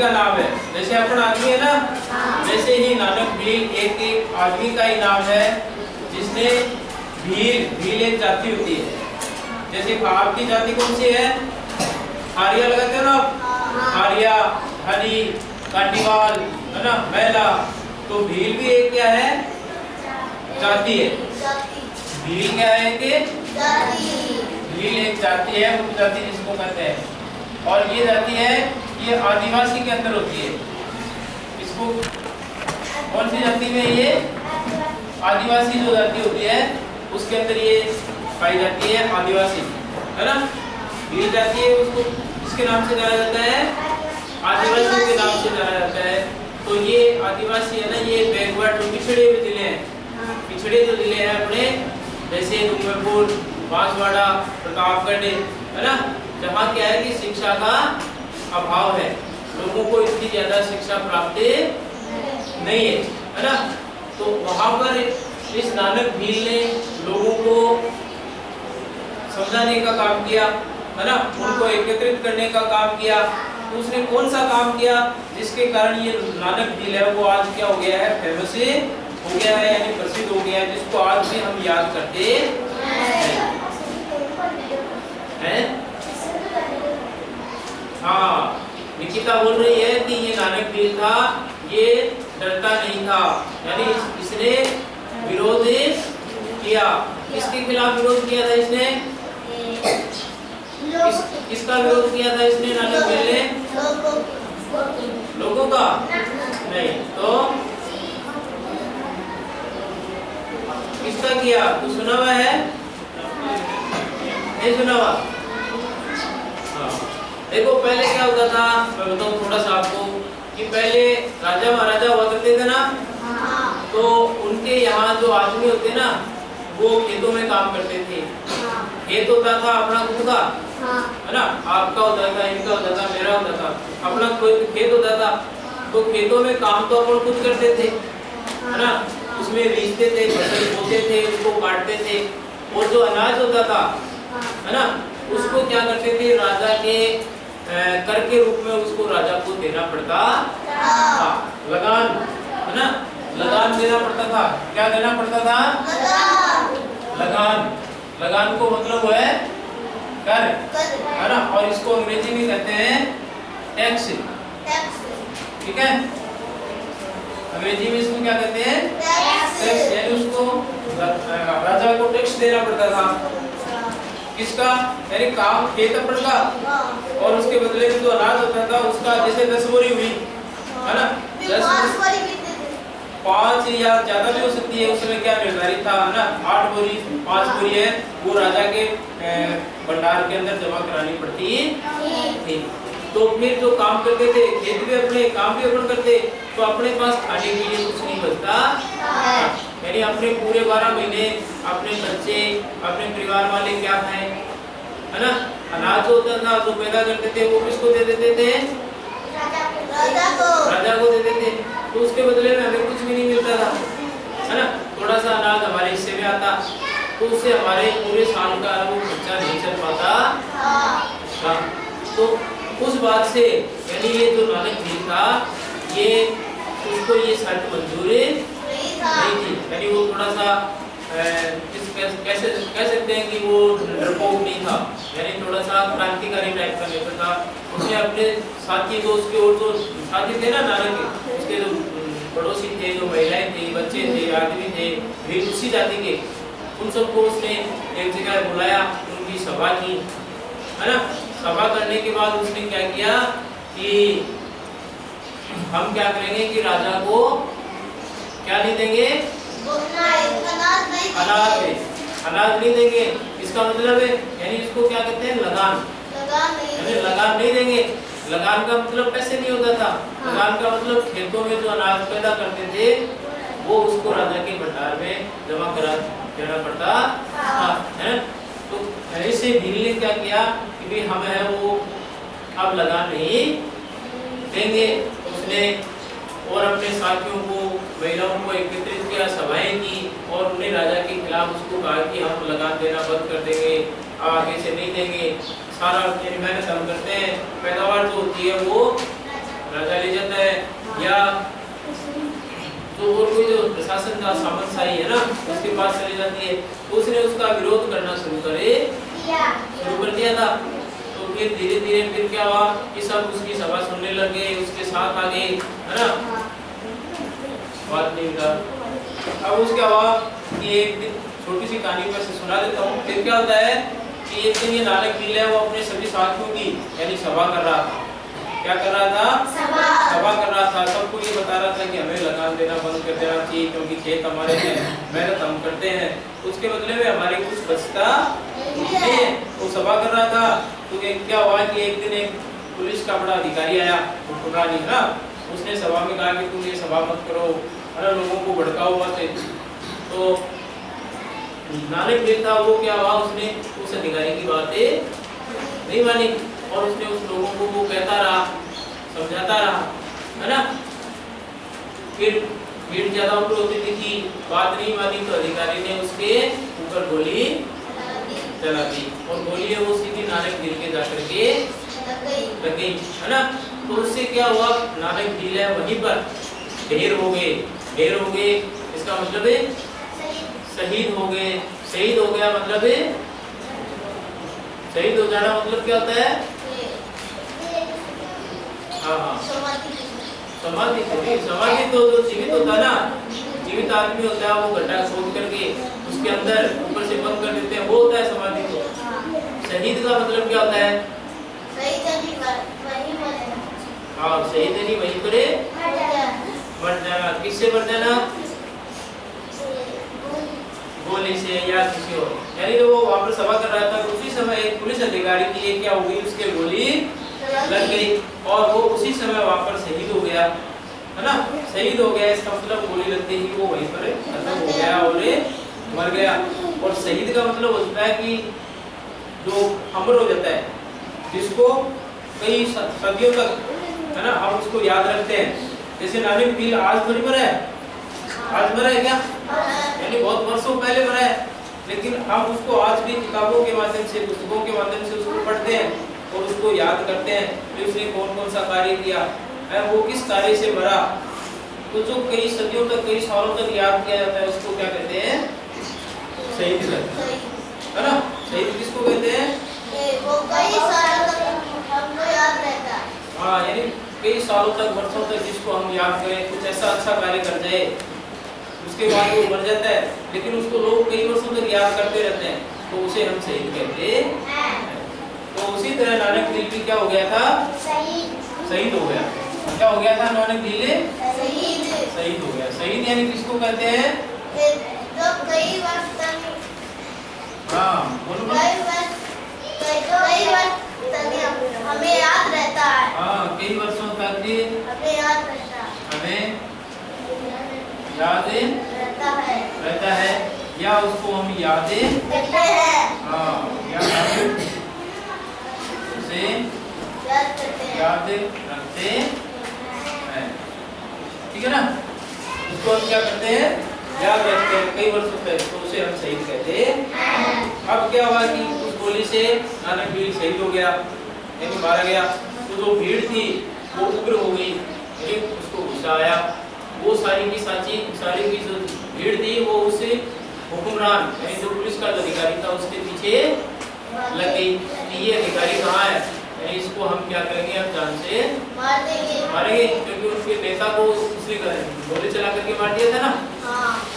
का नाम है। जैसे अपन आदमी है ना, वैसे ही नानक भील एक आदमी का ही नाम है, जिसने भील एक जाति होती है। जैसे आपकी जाति कौन सी है? आर्या लगाते हो ना, आर्या, हरी, कांटीवाल, है ना, महिला। तो भील भी एक क्या है? जाति है। भील क्या है? भील एक जाति है, उपजाति जिसको कहते हैं। और ये जाति है, ये आदिवासी के अंदर होती है। इसको कौन सी जाति में? ये आदिवासी जो जाति होती है उसके अंदर ये पाई जाती है, आदिवासी, है ना। भील जाति है, उसको इसके नाम से जाना जाता है, आदिवासी के नाम से जाना जाता है। तो ये आदिवासी है ना, ये बैकवर्ड जो पिछड़े हुए जिले हैं, पिछड़े जो जिले हैं अपने, जैसे डूंगरपुर, बांसवाड़ा, प्रतापगढ़, है ना, जहाँ क्या है कि शिक्षा का अभाव है, लोगों को इतनी ज्यादा शिक्षा प्राप्त नहीं है ना। तो वहाँ पर इस नानक भील ने लोगों को समझाने का काम किया, है ना, उनको एकत्रित करने का काम किया। तो उसने कौन सा काम किया जिसके कारण ये नानक भील है वो आज क्या हो गया है? फेमस हो गया है, यानी प्रसिद्ध हो गया है, जिसको आज भी हम याद करते हैं। हाँ, निकिता बोल रही है कि ये नानक भील था, ये डरता नहीं था, यानी इसने विरोध किया। किसके खिलाफ विरोध किया था इसने? किसका विरोध किया था इसने? नानक भील ने लोगों का नहीं, तो किसका किया? तो सुना हुआ है? नहीं सुना हुआ? हाँ, देखो पहले क्या होता था, मैं बताऊं थोड़ा सा आपको, कि पहले राजा महाराजा हुआ करते थे ना, तो उनके यहाँ जो आदमी होते ना, वो खेतों में काम करते थे। खेत होता था अपना खुद का, है ना, आपका होता था, इनका होता था, मेरा होता था, अपना कोई खेत होता था। तो खेतों में काम तो अपन खुद करते थे, है ना, उसमें बीजते थे, फसल बोते थे, उसको काटते थे, और जो अनाज होता था, है ना, उसको क्या करते थे? राजा के कर के रूप में उसको राजा को देना पड़ता था, लगान, है ना, लगान देना पड़ता था। क्या देना पड़ता था? लगान। लगान को मतलब है कर, है ना, और इसको अंग्रेजी में कहते हैं टैक्स। ठीक है, अंग्रेजी में इसको क्या कहते हैं? टैक्स। यानी उसको राजा को टैक्स देना पड़ता था। किसका? यानी काम खेत अपन का, और उसके बदले में जो अनाज होता था उसका, जैसे 10 बोरी हुई, है ना, 5 या ज्यादा भी हो सकती है, उसमें क्या निर्धारित था, है ना, 8 बोरी 5 बोरी है, वो राजा के भंडार के अंदर जमा करानी पड़ती थी। तो फिर जो काम करते थे, खेत भी अपने, काम भी अपन करते, तो अपने पास खाने के लिए कुछ नहीं बचता, यानी अपने पूरे 12 महीने अपने बच्चे, अपने परिवार वाले क्या खाएं, है ना। अनाज होता था जो पैदा करते थे वो किसको दे देते थे? राजा को दे देते थे। तो उसके बदले में हमें कुछ भी नहीं मिलता था, है ना, थोड़ा सा अनाज हमारे हिस्से में आता, तो उससे हमारे पूरे साल का वो खर्चा नहीं चल पाता। तो उस बात से, यानी ये जो नानक भील था, ये उसको ये शर्त मंजूर नहीं थी, यानी वो थोड़ा सा कैसे कह सकते हैं कि वो डरपोक नहीं था, यानी थोड़ा सा क्रांतिकारी टाइप का नेता था। उसने अपने साथी जो उसके और जो साथी थे ना नानक के, उसके जो पड़ोसी थे, जो महिलाएं थी, बच्चे थे, आदमी थे, भी उसी जाति के, उन सबको उसने एक जगह बुलाया, उनकी सभा की, है ना। सभा करने के बाद उसने क्या किया कि हम क्या करेंगे कि राजा को क्या नहीं देंगे? अनाज नहीं देंगे। इसका मतलब है, यानी इसको क्या कहते हैं? लगान। यानी लगान नहीं देंगे। लगान का मतलब पैसे नहीं होता था, लगान का मतलब खेतों में जो अनाज पैदा करते थे वो उसको राजा के भंडार में जमा करा देना पड़ता है। तो ऐसे भील ने क्या किया कि भी हम है वो अब लगान नहीं देंगे। उसने और अपने साथियों को, महिलाओं को एकत्रित किया, सभाएं की, और उन्हें राजा के खिलाफ उसको कहा कि हम लगान देना बंद कर देंगे, आगे से नहीं देंगे, सारा मेहनत हम करते हैं, पैदावार जो होती है वो राजा का सामंतशाही है ना, उसके पास चली जाती है। उसने उसका विरोध करना शुरू कर दिया था। तो फिर धीरे धीरे फिर क्या हुआ कि सब उसकी सभा सुनने लगे, उसके साथ आ गए, है ना, बात नहीं था। अब उसके हुआ कि एक दिन छोटी सी कहानी मैं सुना देता हूँ। फिर क्या होता है कि एक दिन ये नानक नील है वो अपने सभी साथियों की यानी सभा कर रहा था। क्या कर रहा था? सभा कर रहा था। सबको ये बता रहा था कि हमें लगान देना बंद कर देना चाहिए क्योंकि खेत हमारे हैं, मेहनत हम करते हैं, उसके बदले में हमारे कुछ बचता नहीं है। वो सभा कर रहा था। तो क्या हुआ कि एक दिन एक पुलिस का बड़ा अधिकारी आया, हुक्मरानी है ना, उसने सभा में कहा कि तुम ये सभा मत करो, है ना, लोगों को भड़काओ मत। तो नानक नील था वो क्या हुआ, उसने उस अधिकारी की बातें नहीं मानी और उसने उस लोगों को वो कहता रहा, समझाता रहा, है ना। फिर भीड़ ज्यादा ऊपर होती दिखी, बात नहीं मानी तो अधिकारी ने उसके ऊपर गोली चला दी और गोली है वो सीधी नानक नील के जाकर के लग गई, है ना। तो उससे क्या हुआ, नानक नील है वहीं पर ढेर हो गए। इसका मतलब है शहीद हो गए। शहीद हो गया मतलब है शहीद हो जाना मतलब क्या होता है? हाँ, समाधि तो जो जीवित होता है ना, जीवित आदमी होता है वो गड्ढा खोद करके उसके अंदर ऊपर से बंद कर देते हैं, वो होता है समाधि। तो शहीद का मतलब क्या होता है? हाँ, शहीद नहीं वहीं पर मर जाना। किससे मर जाना? गोली से या किसी और। यानी तो वो वहाँ पर सभा कर रहा था, उसी समय एक पुलिस अधिकारी की एक क्या हो गई, उसके गोली लग गई और वो उसी समय वहाँ पर शहीद हो गया, है ना। शहीद हो गया इसका मतलब गोली लगते ही वो वहीं पर खत्म हो गया और मर गया। और शहीद का मतलब होता है कि जो अमर हो जाता है, जिसको कई सदियों तक, है ना, हम उसको याद रखते हैं। जैसे नानक नील आज थोड़ी मरा है, आज मरा है क्या? यानी बहुत वर्षों पहले मरा है, लेकिन हम उसको आज भी किताबों के माध्यम से, पुस्तकों के माध्यम से उसको पढ़ते हैं और उसको याद करते हैं कि उसने कौन कौन सा कार्य किया है, वो किस कार्य से मरा। तो जो कई सदियों तक, कई सालों तक याद किया जाता है उसको क्या कहते हैं? शहीद, है ना। शहीद किसको कहते हैं? वो कई सालों तक हमको याद रहता है। हाँ, यानी कई सालों तक, वर्षों तक जिसको हम याद करें, कुछ ऐसा अच्छा कार्य कर जाए, उसके बाद वो मर जाता है लेकिन उसको लोग कई वर्षों तक याद करते रहते हैं, तो उसे हम शहीद कहते हैं। तो उसी तरह नानक नील भी क्या हो गया था? शहीद हो गया। क्या हो गया था? नानक नील शहीद हो गया। शहीद यानी किसको कहते हैं? जो कई वर्ष तक, हाँ बोलो, कई वर्ष तक हमें याद रहता है। हाँ, कई वर्षों तक हमें याद रहता है या उसको हम यादें करते हैं। हाँ, उसे याद रखते हैं, ठीक है ना। उसको हम क्या करते हैं? याद रखते हैं कई वर्षों तक, तो उसे हम शहीद कहते हैं। अब क्या हुआ कि उस गोली से नानक नील शहीद हो गया यानी मारा गया। तो जो भीड़ थी वो उग्र हो गई, उसको गुस्सा आया। वो सारी की जो भीड़ थी वो उसे हुक्मरान यानी जो पुलिस का अधिकारी था उसके पीछे लग गई कि ये अधिकारी कहाँ है, यानी इसको हम क्या करेंगे, हम जान से मारेंगे क्योंकि उसके नेता को उसने गोली चला करके मार दिया था ना।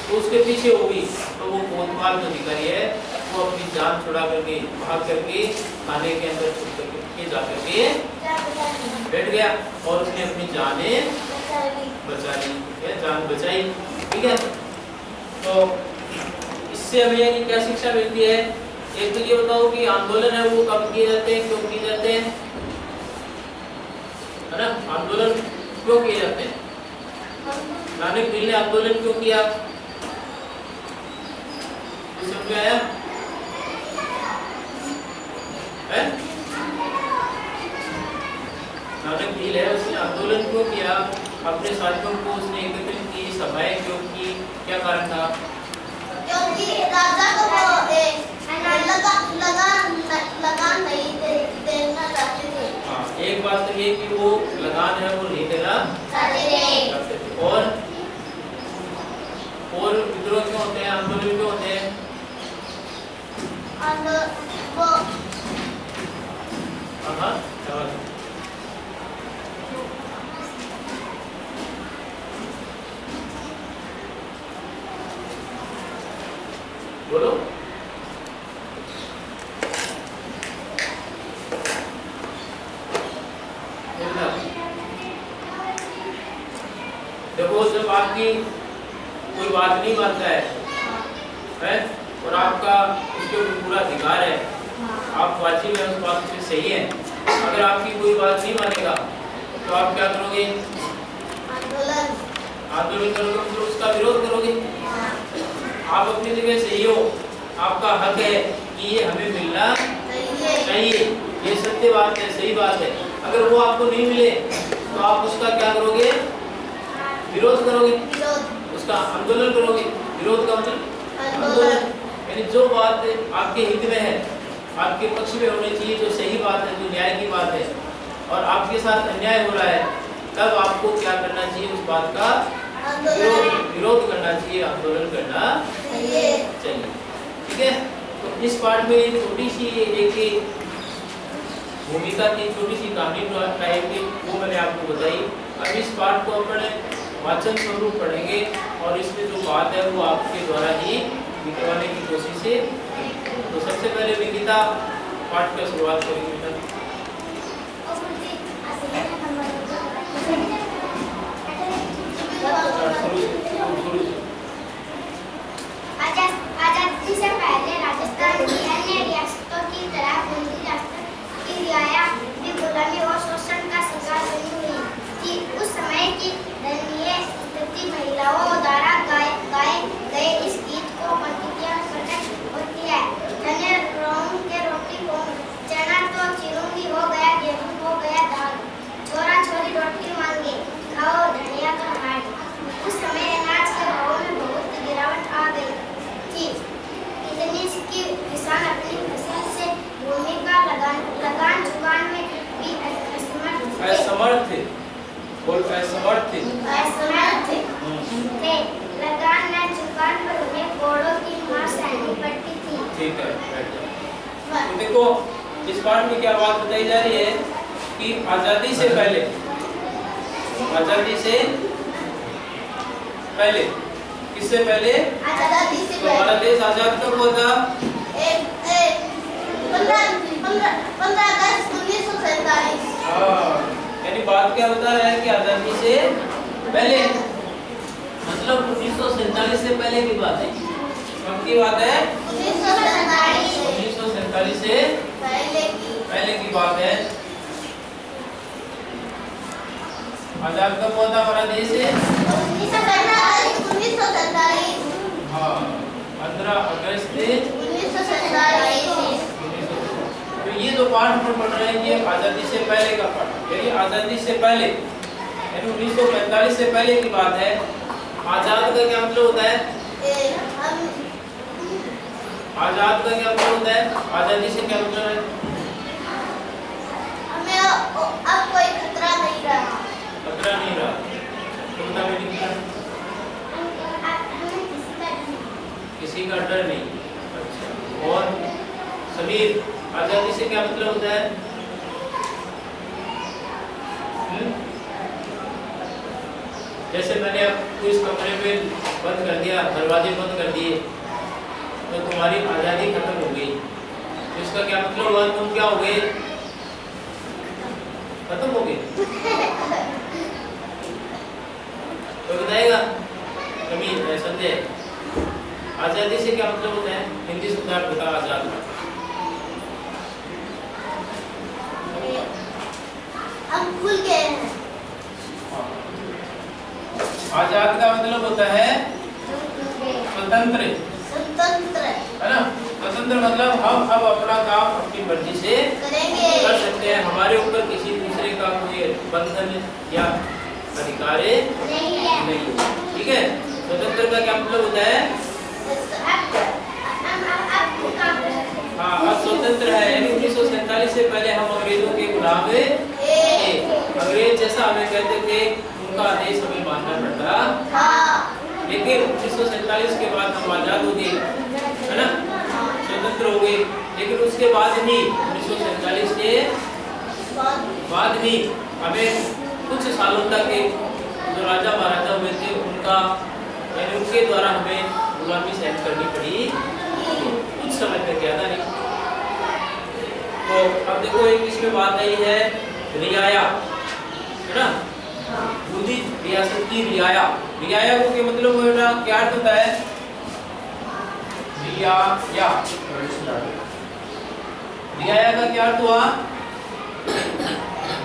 तो उसके पीछे हो गई। तो वो कोतवाल जो अधिकारी है वो अपनी जान छुड़ा करके भाग करके थाने के अंदर छुप करके जा करके बैठ गया और उसने अपनी जानें बचा ली, जान बचाई, ठीक है। तो इससे हमें यानी क्या शिक्षा मिलती है? एक तो ये बताओ कि आंदोलन है वो कब किए जाते हैं, क्यों किए जाते हैं, है ना। आंदोलन क्यों किए जाते हैं? नानक नील ने आंदोलन क्यों किया? समझ में आया? नानक नील है उसने आंदोलन क्यों किया? अपने साथियों को उसने एकत्रित की, सभाएं क्यों की, क्या कारण था? क्योंकि राजा को लगान नहीं देना चाहते थे। हाँ, एक बात तो ये कि वो लगान है वो नहीं देना चाहते थे और देखो जब आपकी कोई बात नहीं मानता है और आपका उसके ऊपर पूरा अधिकार है, आप वाजिब है उस बात से सही है, अगर आपकी कोई बात नहीं मानेगा तो आप क्या करोगे? आंदोलन करोगे, मतलब उसका विरोध करोगे। आप अपनी जगह सही हो, आपका हक है कि ये हमें मिलना चाहिए, ये सत्य बात है, सही बात है। अगर वो आपको नहीं मिले तो आप उसका क्या करोगे? विरोध करोगे, उसका आंदोलन करोगे। विरोध का मतलब आंदोलन, यानी जो बात आपके हित में है, आपके पक्ष में होनी चाहिए, जो सही बात है, जो न्याय की बात है, और आपके साथ अन्याय हो रहा है, तब आपको क्या करना चाहिए? उस बात का विरोध करना चाहिए, आंदोलन करना चाहिए। ठीक है, तो इस पार्ट में छोटी सी एक भूमिका थी, छोटी सी कहानी टाइप की, वो मैंने आपको बताई। अब इस पार्ट को अपने वाचन स्वरूप पढ़ेंगे और इसमें जो बात है वो आपके द्वारा ही निकलवाने की कोशिश है। तो सबसे पहले विनीता पाठ का शुरुआत करेंगे। आजादी से पहले राजस्थान की अन्य रियासतों की तरह बूंदी रियासत की रियाया भी गुलामी और शोषण का शिकार बनी हुई थी। उस समय की दयनीय स्थिति महिलाओं द्वारा गाए गए इस गीत को पंक्तियां प्रकट होती है। धन्य रहूं के रोटी को चना तो चिरूंगी, हो गया गेहूं हो गया दाल, छोरा छोरी रोटी मांगे खाओ धनिया का हाथ। उस समय अनाज के भाव में बहुत गिरावट आ गई थी, इतनी कि किसान अपनी फसल से भूमि का लगान चुकाने में भी असमर्थ थे। लगान न चुकाने पर उन्हें घोड़ों की मार सहनी पड़ती थी। ठीक है, तो देखो इस पाठ में क्या बात बताई जा रही है कि आजादी से पहले किससे पहले? आजादी से पहले। हमारा देश आजाद कब हुआ था? 15 अगस्त 1947। यानी बात क्या होता है कि आजादी से पहले, मतलब 1947 से पहले की बात है। कब की बात है? 1947 से पहले की बात है। आजाद कब हुआ था हमारा देश? 1947। हाँ, 15 अगस्त 1947। तो ये जो पाठ पर पढ़ रहे हैं ये आजादी से पहले का पाठ, यानी आजादी से पहले, यानी 1945 से पहले की बात है। आजाद का क्या मतलब होता है? आजाद का क्या मतलब होता है? आजादी से क्या मतलब है? हमें अब कोई खतरा नहीं रहा। खतरा नहीं रहा, तो बता बेटी किसी का डर नहीं। अच्छा, और समीर आजादी से क्या मतलब होता है? जैसे मैंने आपको इस कमरे में बंद कर दिया, दरवाजे बंद कर दिए, तो तुम्हारी आजादी खत्म हो गई। तो इसका क्या मतलब हुआ? तुम क्या हो गए? खत्म हो गए। तो बताएगा कभी संजय, आजादी से क्या मतलब होता है? हिंदी शब्दार्थ बता आजाद का। हम भूल गए हैं। आजाद का मतलब होता है स्वतंत्र, है ना? स्वतंत्र मतलब हम अब अपना काम अपनी मर्जी से करेंगे, कर सकते हैं, हमारे ऊपर किसी दूसरे का कोई बंधन या अधिकार नहीं है। ठीक है, स्वतंत्र का क्या मतलब होता है? हाँ, अब स्वतंत्र है, यानी 1947 से पहले हम अंग्रेजों के गुलाम थे। अंग्रेज जैसा हमें कहते थे उनका आदेश हमें मानना पड़ता। लेकिन 1947 के बाद हम आजाद हो गए, है ना, स्वतंत्र हो गए। लेकिन उसके बाद भी 1947 के बाद भी हमें कुछ सालों तक जो राजा महाराजा हुए थे उनका, यानी उनके द्वारा हमें गुलामी सहन करनी पड़ी कुछ समय तक, ज्यादा नहीं। तो अब देखो एक इसमें बात आई है रियाया, है ना, बुंदी रियासत की रियाया। रियाया को क्या मतलब होगा, क्या अर्थ होता है? रियाया, रियाया का क्या अर्थ हुआ?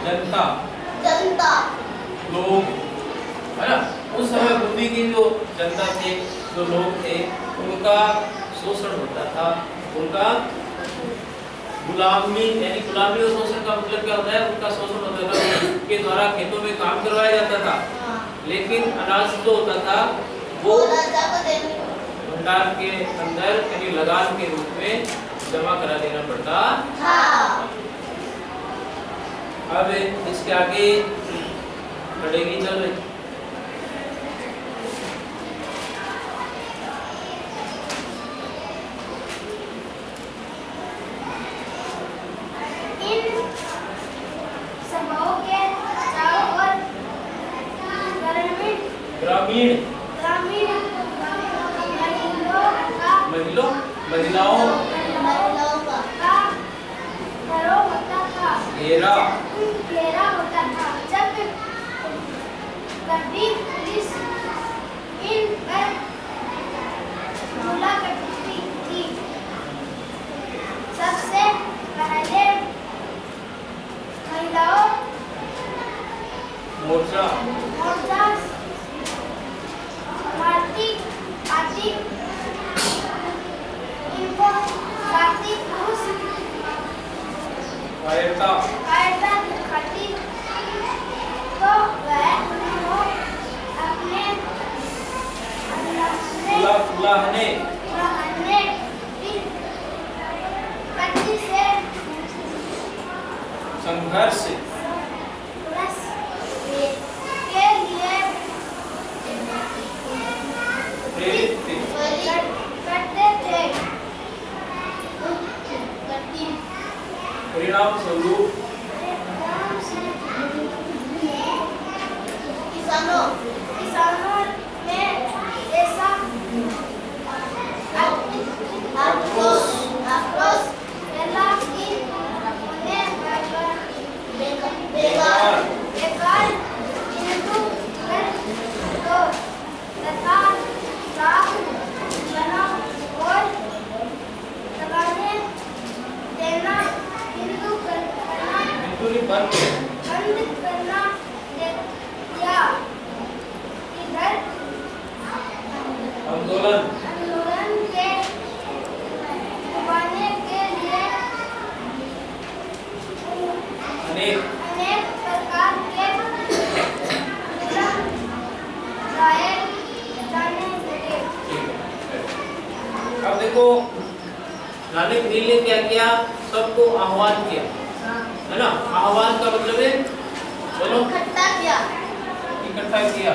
जनता, जनता, लोग, है ना। उस समय बुंदी की जो जनता थे, जो लोग थे, उनका शोषण होता था, उनका गुलामी, यानी गुलामी और शोषण का मतलब क्या होता है? उनका शोषण होता था, उनके द्वारा खेतों में काम करवाया जाता था, लेकिन अनाज जो होता था वो राजा को देने, भंडार के अंदर यानी लगान के रूप में जमा करा देना पड़ता। अब इसके आगे बढ़ेगी, चल रही ग्रामीण महिलाओं का घेरा होता था। जब कभी पुलिस इन पर हमला करती थी, सबसे पहले महिलाओं मोर्चा आती इनको साथी पुरुष कायरता दिखाती, तो वह अपने उलाहने पति से संघर्ष के लिए प्रेरित करते थे। परिणाम स्वरूप किसानों में ऐसा आक्रोश फैला कि उन्हें बेकार हिंदू कर दो तथा राग बना और लगाने देना हिंदू करना बंद करना दिया। इधर आंदोलन के दबाने के लिए अनेक प्रकार के जुल्म लाए जाने लगे। अब देखो, नानक देव ने क्या किया? सबको आह्वान किया, है ना। आह्वान का मतलब है, बोलो, इकट्ठा किया,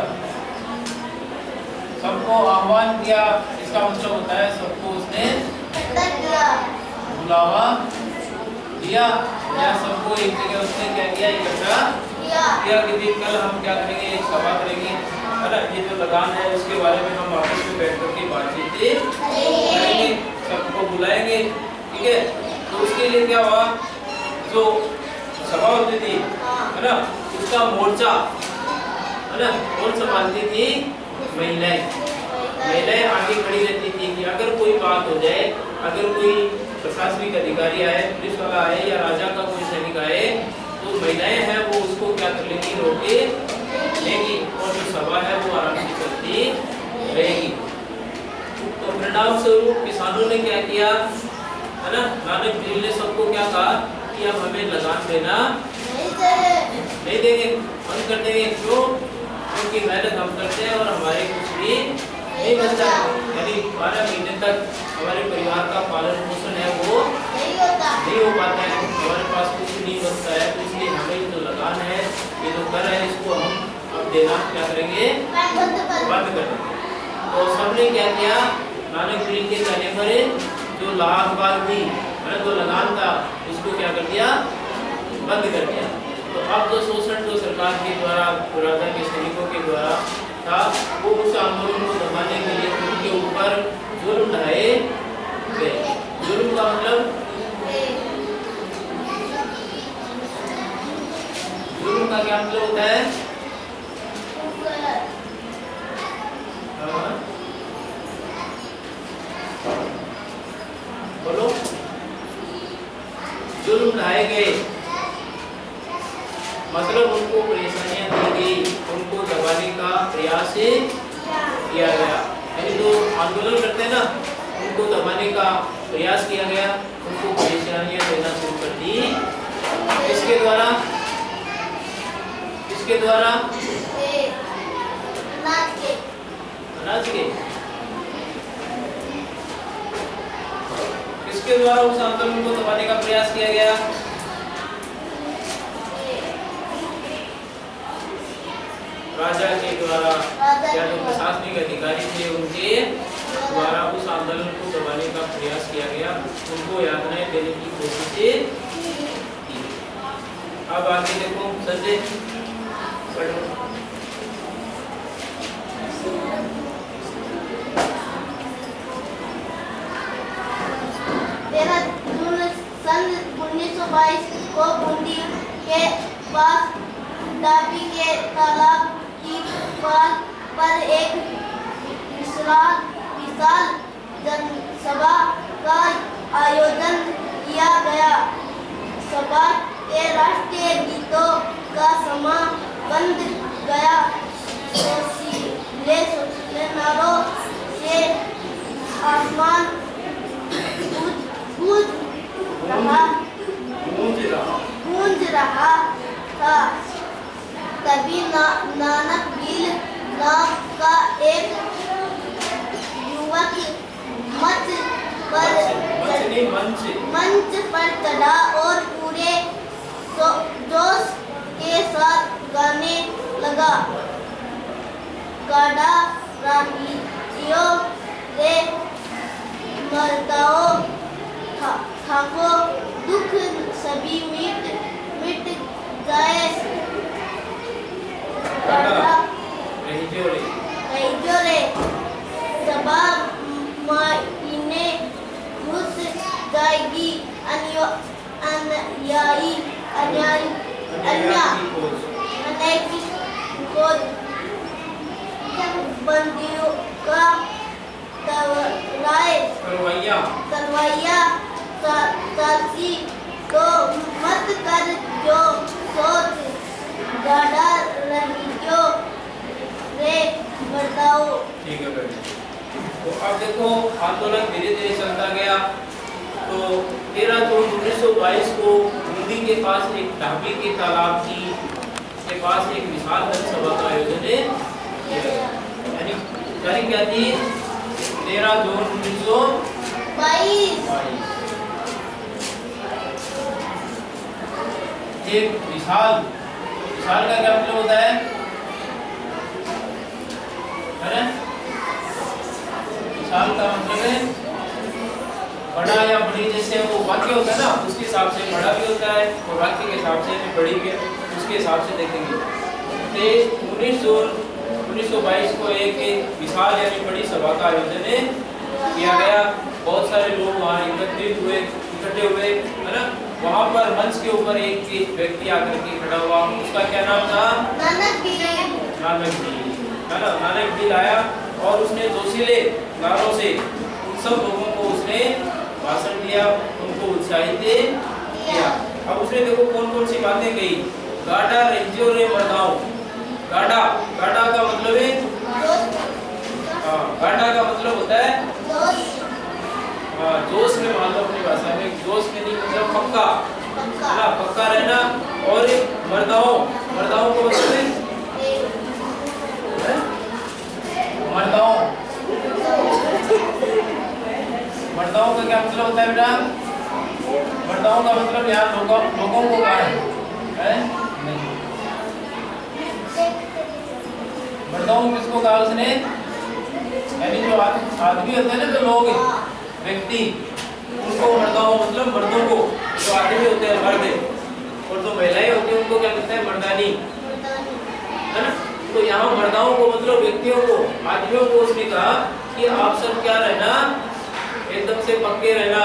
सबको आह्वान किया। इसका मतलब होता है सबको उसने बुलावा दिया, या सबको एक जगह उसने क्या किया? इकट्ठा किया कि देख कल हम क्या करेंगे, एक सभा करेंगे, है ना। ये जो लगान है उसके बारे में हम आपस में बैठ करके बातचीत करेंगे, सबको बुलाएंगे, ठीक है। तो उसके लिए क्या हुआ? जो सभा होती थी, है ना, उसका मोर्चा, है ना, कौन संभालती थी? महिलाएं आगे खड़ी रहती थी कि अगर कोई बात हो जाए, अगर कोई प्रशासनिक अधिकारी आए, पुलिस वाला आए या राजा का कोई सैनिक आए, तो महिलाएं हैं वो उसको क्या कर लेंगी? रोके लेंगी, और जो सभा है वो आराम से चलती रहेगी। तो परिणाम स्वरूप किसानों ने क्या किया, है ना, नानक देव ने सबको क्या कहा कि अब हमें लगान देना नहीं देंगे, बंद कर देंगे। क्यों? क्योंकि मेहनत हम करते हैं और हमारे कुछ भी नहीं बचता, यानी 12 महीने तक हमारे परिवार का पालन पोषण है वो नहीं हो पाता है, हमारे पास कुछ नहीं बचता है। तो इसलिए हमें जो लगान है, ये जो कर है, इसको हम अब देना क्या करेंगे? बंद कर देंगे। तो सबने क्या किया? नानक देव के कहने पर जो लाभबाग थी, जो लगान था, उसको क्या कर दिया? बंद कर दिया। तो अब जो शोषण जो सरकार के द्वारा, राजा के सैनिकों के द्वारा था, वो उस आंदोलन को दबाने के लिए उनके ऊपर जुल्म ढाए गए। जुल्म का मतलब, जुल्म का क्या मतलब होता है? मतलब उनको परेशानियां दी गई, उनको दबाने का प्रयास किया गया। यानी जो आंदोलन करते हैं ना, उनको दबाने का प्रयास किया गया, उनको परेशानियां देना शुरू कर दी। इसके द्वारा अनाज के किसके द्वारा उस आंदोलन को दबाने का प्रयास किया गया? राजा के द्वारा, या जो प्रशासनिक अधिकारी थे उनके द्वारा उस आंदोलन को दबाने का प्रयास किया गया, उनको यातनाएं देने की कोशिश की। अब आगे देखो संजय, पढ़ो। सन 1922 को बूंदी के पास डाबी के तालाब की पाल पर एक विशाल जनसभा का आयोजन किया गया। सभा के राष्ट्रीय गीतों का समय बंद गया। सोशीले नारों से आसमान गूंज रहा था। तभी नानक गिल नाम का एक युवक मंच पर चढ़ा और पूरे जोश के साथ गाने लगा। गाड़ा राहियों रे मर्दाओ थाको दुख सभी मिट जाए। रहिजो रे सबा मायने घुस जाएगी। अन्याय की खोज बंदियों का तलवाइया सासी तो मत कर जो सोच। गाड़ा रहियो रे बताओ। ठीक है बेटे। तो अब देखो आंदोलन धीरे धीरे चलता गया। तो 13 जून 1922 को बूंदी के पास एक ढाबी के तालाब के पास एक विशाल जनसभा का आयोजन किया गया। यानी तारीख क्या थी? 13 जून 1922। एक विशाल का क्या मतलब होता है? विशाल का मतलब है बड़ा या बड़ी। जैसे वो वाक्य होता है ना, उसके हिसाब से बड़ा भी होता है और वाक्य के हिसाब से बड़ी भी, उसके हिसाब से देखेंगे। 19 जून 1922 को एक विशाल यानी बड़ी सभा का आयोजन किया गया। बहुत सारे लोग वहाँ इकट्ठे हुए, है ना। वहाँ पर मंच के ऊपर एक व्यक्ति आकर के खड़ा हुआ। उसका क्या नाम था? नानक गिल, है ना। नानक गिल आया और उसने जोशीले नारों से उन सब लोगों को उसने भाषण दिया, उनको उत्साहित किया। अब उसने देखो कौन कौन सी बातें कही। गाड़ा रहियो रे मर्दाओ। गाड़ा का मतलब है, गाड़ा का मतलब होता है जोश में, मान लो अपनी भाषा में, जोश में नहीं मतलब पक्का, है ना, पक्का रहना। और मर्दाओं को मतलब है मर्दाओं का क्या मतलब होता है बेटा? मर्दाओं का मतलब यहाँ लोगों को कहा है? नहीं। मर्दाओं किसको कहा उसने? यानी जो आदमी होते हैं ना, जो लोग व्यक्ति, उनको मर्दाओं मतलब मर्दों को। जो आदमी होते हैं मर्द, और जो महिलाएं होती हैं उनको क्या कहते हैं? मर्दानी, है ना। तो यहाँ मर्दाओं को मतलब व्यक्तियों को, आदमियों को उसने कहा कि आप सब क्या रहना, एकदम से पक्के रहना,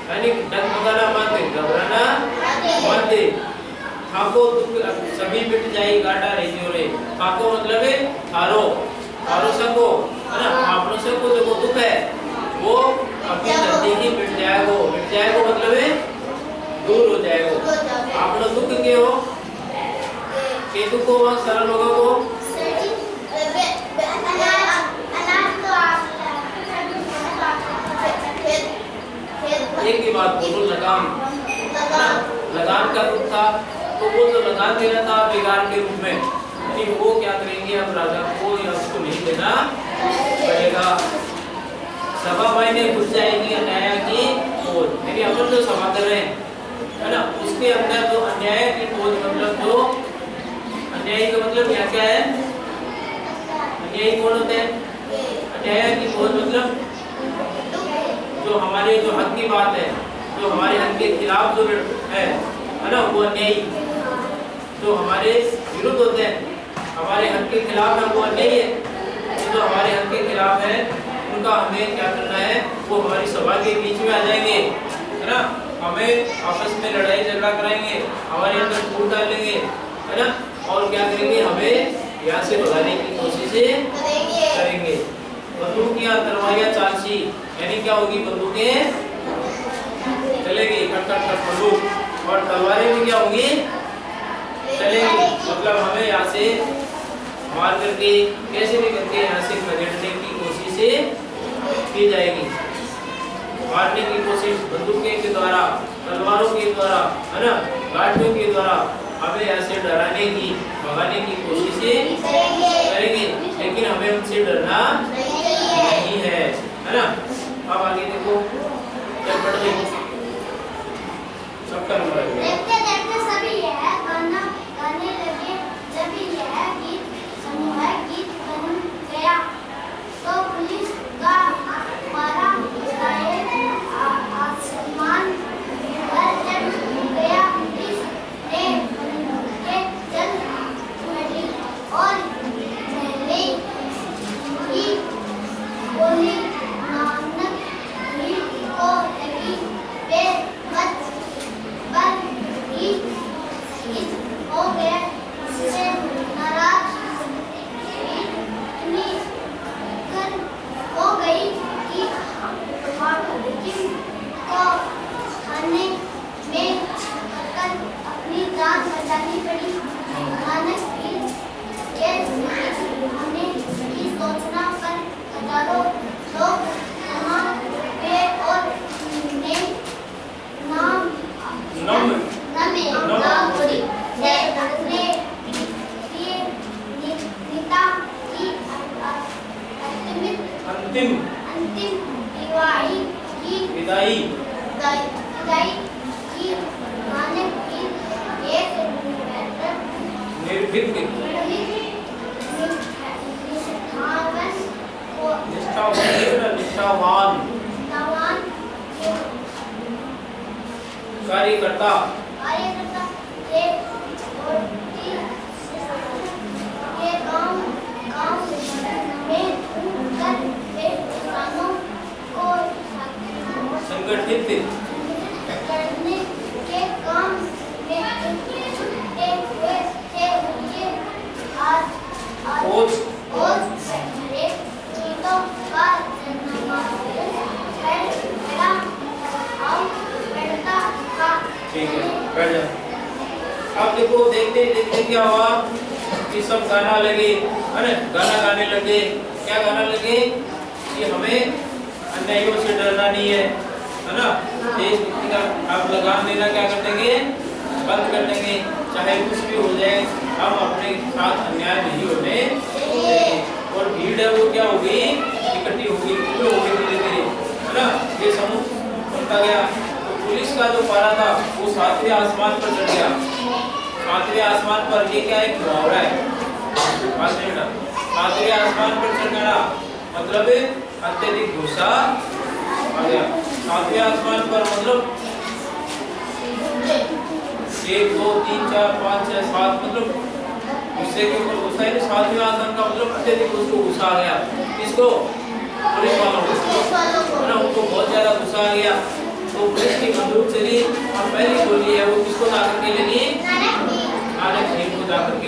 यानी डगमगाना मत, घबराना मत। थाको सभी मिट जाए। गाड़ा रहियो रे। थाको मतलब है थारो सको, है ना। आपनो सको जो दुख है वो अपनी नजदीकी मिट जाएगो मतलब है दूर हो जाएगो। आपनो दुख के हो केतु को और सरल लोगों को एक ही बात बोलो, लगाम। लगाम का रूप था, तो वो जो लगाम दे रहा था बिगाड़ के रूप में, यानी वो क्या करेंगे, अब राजा को या उसको नहीं देना पड़ेगा। सभा मायने घुस जाएगी अन्याय की खोज, यानी अपन जो सभा कर रहे हैं है ना, उसके अंदर जो अन्याय की खोज, मतलब जो अन्यायी का मतलब क्या है, अन्यायी कौन होते हैं, अन्याय की खोज मतलब जो हमारे जो हक की बात है, जो हमारे हक के खिलाफ जो है ना, वो अन्यायी जो हमारे विरुद्ध होते हैं, हमारे हक के खिलाफ है वो अन्यायी है। जो हमारे हक के खिलाफ है उनका हमें क्या करना है, वो हमारी सभा के बीच में आ जाएंगे, है ना, हमें आपस में लड़ाई झगड़ा कराएंगे, हमारे अंदर फूट डालेंगे, है ना, और क्या करेंगे, हमें यहाँ से भगाने की कोशिश करेंगे। बंदूकियां तलवारियां चालसी, यानी क्या होगी, बंदूकें चलेगी, कट कट कट बंदूक, और तलवारें भी क्या होंगी, चलेगी, मतलब हमें यहाँ से मार करके कैसे भी करके यहाँ से खदेड़ने की कोशिश की जाएगी। मारने की कोशिश बंदूकें के द्वारा, तलवारों के द्वारा, है ना, लाठियों के द्वारा हमें यहाँ से डराने की, भगाने की कोशिश करेंगे, लेकिन हमें उनसे डरना नहीं है ना। अब आगे देखो, चल पढ़ ले, सबका नंबर है। देखते देखते सभी यह गाना गाने लगे। जब यह गीत समूह गीत बन गया तो पुलिस का मारा आसमान पर चढ़ गया। पुलिस ने बंदूकें चल पड़ी और पहले की गोली नानक ही को लगी। वे बच पर ही हो गया, इससे नाराज इतनी कर हो गई कि हाकिम को खाने में कर अपनी जान बचानी पड़ी। नानक की ये होने की सोचना पर हजारों लोग जमा हुए और ने नाम अंतिम विदाई की नानक की एक निर्भीक निष्ठावान कार्यकर्ता ये गांव में कर किसानों को संगठित करने के काम में जुटे हुए थे। उनके आज गीतों का ठीक है, बैठ जा। अब देखो, देखते देखते क्या हुआ कि सब गाना लगे, है ना, गाना गाने लगे। क्या गाना लगे कि हमें अन्यायों से डरना नहीं है ना, देश भक्ति का आप लगाम देना क्या कर देंगे, बंद कर देंगे, चाहे कुछ भी हो जाए, हम अपने साथ अन्याय नहीं होने देंगे। और भीड़ है वो क्या होगी, इकट्ठी होगी, धीरे धीरे, है ना, ये समूह बनता गया। पुलिस का जो पारा था वो 7वें आसमान पर चढ़ गया। 7वें आसमान पर, ये क्या एक मुहावरा है, 7वें आसमान पर चढ़ गया मतलब अत्यधिक गुस्सा आ गया। 7वें आसमान पर मतलब 1 2 3 4 5 6 7 मतलब गुस्से के ऊपर गुस्सा है। 7वें आसमान का मतलब अत्यधिक गुस्सा आ गया। किसको, पुलिस वालों को, ना, उनको बहुत ज्यादा गुस्सा आ गया। तो पुलिस की बंदूक चली और पहली गोली है वो किसको जाकर के लगी, नानक को जाकर के